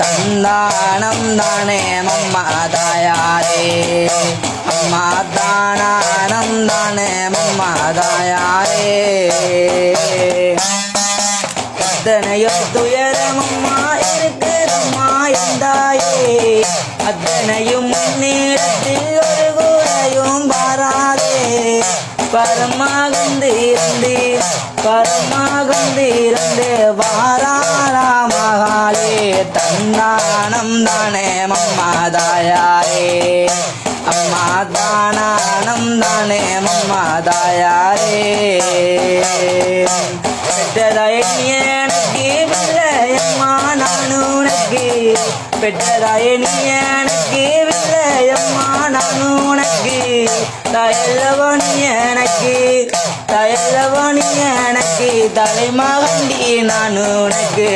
தந்தானம் தானே மம்மா தாயாரே அம்மா தானம் தானே மம்மா தாயாரே அத்தனையோ துயரமம்மா இருக்குதம்மா எந்தாயே அத்தனையும் முன்னிடத்தில் ஒரு கூடையும் பாராதே பரமாகந்திரந்து வாராளா மகாளே தந்தானம் தானே மம்மா தாயாரே அம்மா தானம் தானே மம்மா தாயாரே பெற்றதாய் நீ எனக்கு பிள்ளையம்மா நான் உனக்கு பெற்றதாய் நீ எனக்கு பிள்ளையம்மா நான் உனக்கு தயல்லவனி எனக்கு தயல்லவனி எனக்கு தலைமகண்டி நான் உனக்கு